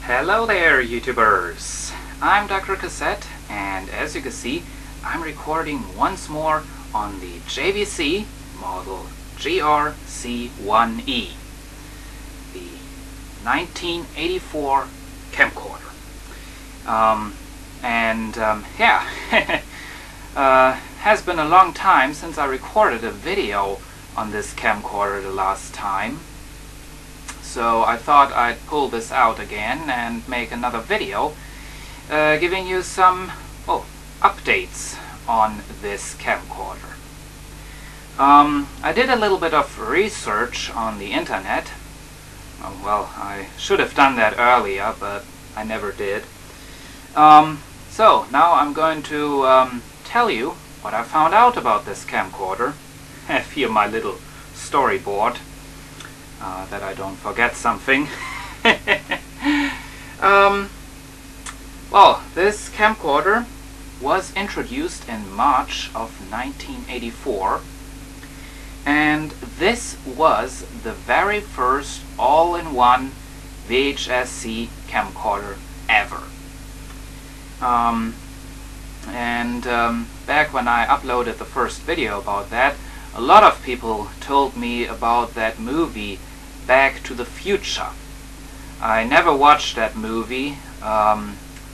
Hello there, YouTubers! I'm DrCassette, and as you can see, I'm recording once more on the JVC model GR-C1E, the 1984 camcorder. Has been a long time since I recorded a video on this camcorder the last time. So I thought I'd pull this out again and make another video giving you some updates on this camcorder. I did a little bit of research on the internet. Well, I should have done that earlier, but I never did. So now I'm going to tell you what I found out about this camcorder. I have here my little storyboard. That I don't forget something. Well, this camcorder was introduced in March of 1984, and this was the very first all-in-one vhs-c camcorder ever. Back when I uploaded the first video about that, a lot of people told me about that movie Back to the Future. I never watched that movie, well,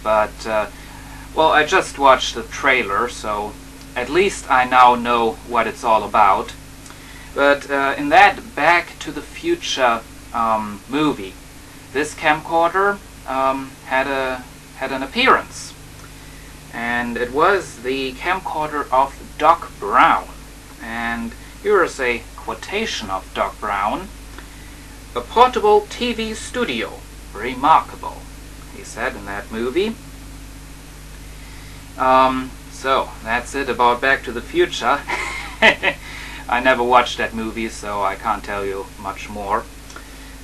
I just watched the trailer, so at least I now know what it's all about. But in that Back to the Future movie, this camcorder had an appearance, and it was the camcorder of Doc Brown. And here is a quotation of Doc Brown: "A portable TV studio, remarkable," he said in that movie. So that's it about Back to the Future. I never watched that movie, so I can't tell you much more.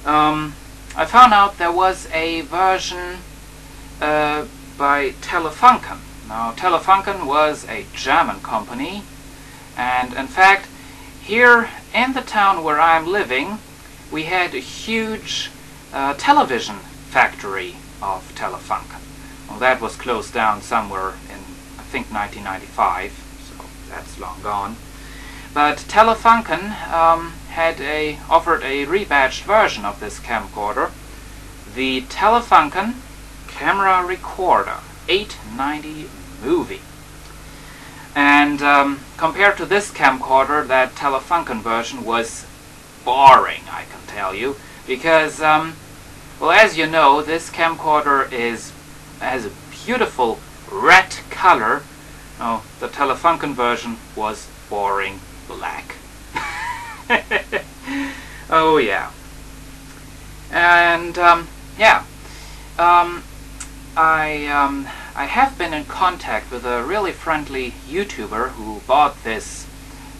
I found out there was a version by Telefunken. Now, Telefunken was a German company, and in fact, here in the town where I'm living, we had a huge television factory of Telefunken. Well, that was closed down somewhere in, I think, 1995, so that's long gone. But Telefunken offered a rebadged version of this camcorder, the Telefunken Camera Recorder 890 Movie. And compared to this camcorder, that Telefunken version was boring, I can tell you, because, well, as you know, this camcorder has a beautiful red color. Oh, the Telefunken version was boring black. Oh yeah. And I have been in contact with a really friendly YouTuber who bought this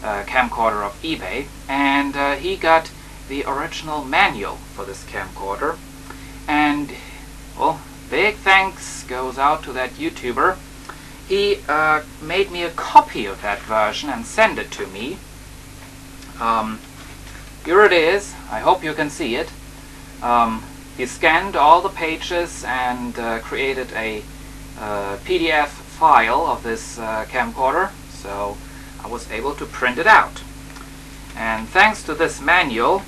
camcorder off eBay, and he got the original manual for this camcorder. And, well, big thanks goes out to that YouTuber. He made me a copy of that version and sent it to me. Here it is. I hope you can see it. He scanned all the pages and created a PDF file of this camcorder, so I was able to print it out. And thanks to this manual,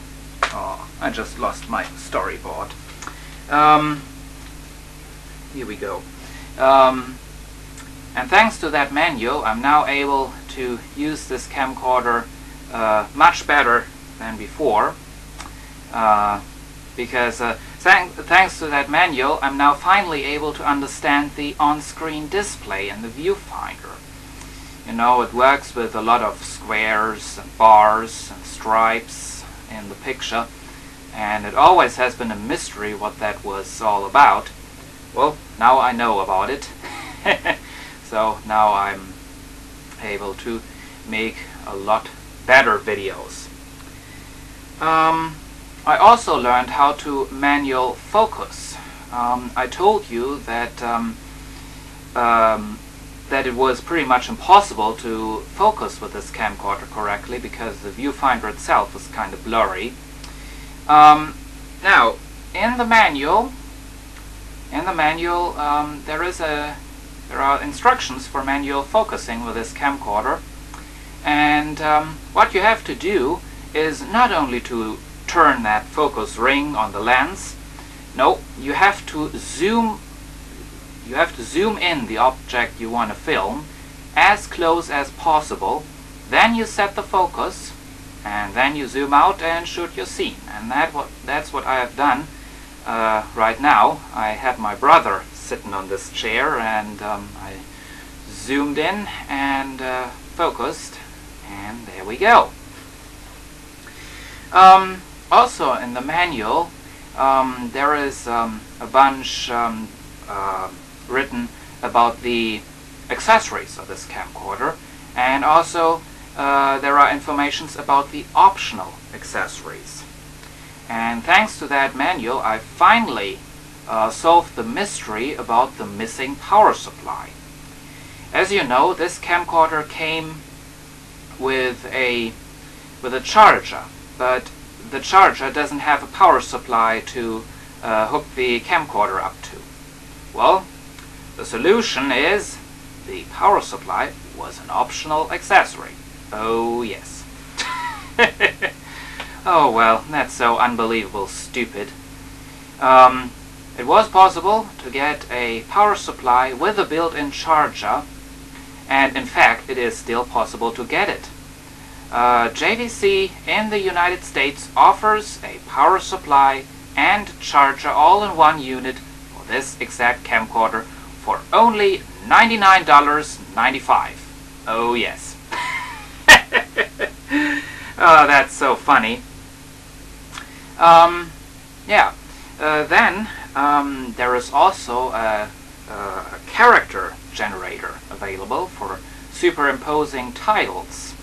I just lost my storyboard. Here we go. And thanks to that manual, I'm now able to use this camcorder much better than before, because thanks to that manual, I'm now finally able to understand the on-screen display in the viewfinder. You know, it works with a lot of squares and bars and stripes in the picture, and it always has been a mystery what that was all about. Well, now I know about it. So now I'm able to make a lot better videos. I also learned how to manual focus. I told you that that it was pretty much impossible to focus with this camcorder correctly because the viewfinder itself was kind of blurry. Now, in the manual, in the manual there are instructions for manual focusing with this camcorder, and what you have to do is not only to turn that focus ring on the lens. No, you have to zoom in the object you want to film as close as possible. Then you set the focus, and then you zoom out and shoot your scene. And that's what I have done right now. I had my brother sitting on this chair, and I zoomed in and focused, and there we go. Also in the manual there is a bunch written about the accessories of this camcorder, and also there are informations about the optional accessories. And thanks to that manual, I finally solved the mystery about the missing power supply. As you know, this camcorder came with a charger, but the charger doesn't have a power supply to hook the camcorder up to. Well, the solution is the power supply was an optional accessory. Oh yes. Oh well, that's so unbelievable stupid. It was possible to get a power supply with a built-in charger, and in fact it is still possible to get it. JVC in the United States offers a power supply and charger all in one unit for this exact camcorder for only $99.95. Oh yes. Oh, that's so funny. Yeah. Then there is also a character generator available for superimposing titles.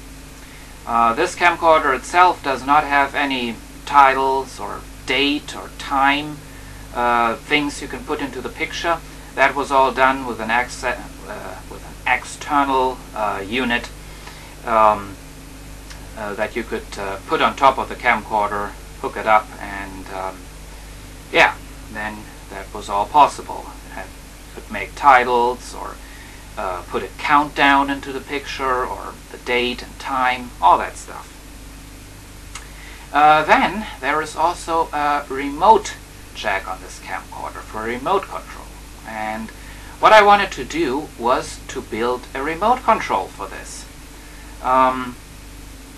This camcorder itself does not have any titles or date or time, things you can put into the picture. That was all done with an external unit that you could put on top of the camcorder, hook it up, and yeah, then that was all possible. You could make titles, or put a countdown into the picture, or the date and time, all that stuff. Then there is also a remote jack on this camcorder for remote control, and what I wanted to do was to build a remote control for this.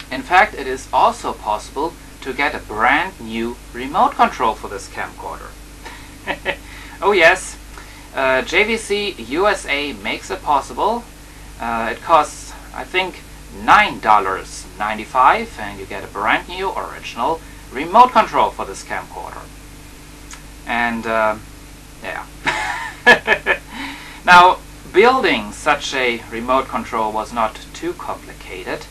In fact, it is also possible to get a brand new remote control for this camcorder. Oh yes, JVC USA makes it possible. It costs, I think, $9.95, and you get a brand new original remote control for this camcorder. And yeah. Now, building such a remote control was not too complicated.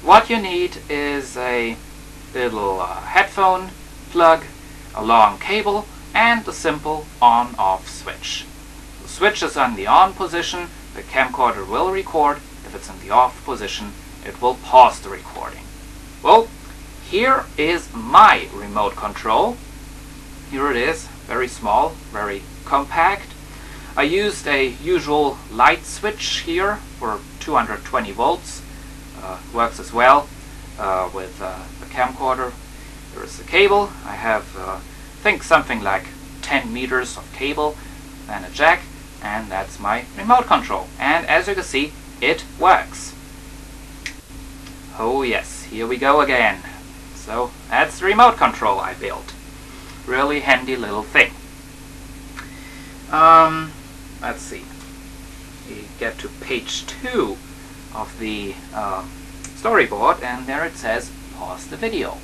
What you need is a little headphone plug, a long cable, and a simple on-off switch. The switch is on the on position, the camcorder will record. If it's in the off position, it will pause the recording. Well, here is my remote control. Here it is, very small, very compact. I used a usual light switch here for 220 volts. Works as well with the camcorder. There is the cable. I have, I think, something like 10 meters of cable, and a jack, and that's my remote control. And as you can see, it works. Oh yes, here we go again. So that's the remote control I built. Really handy little thing. Let's see. We get to page 2 of the storyboard, and there it says pause the video.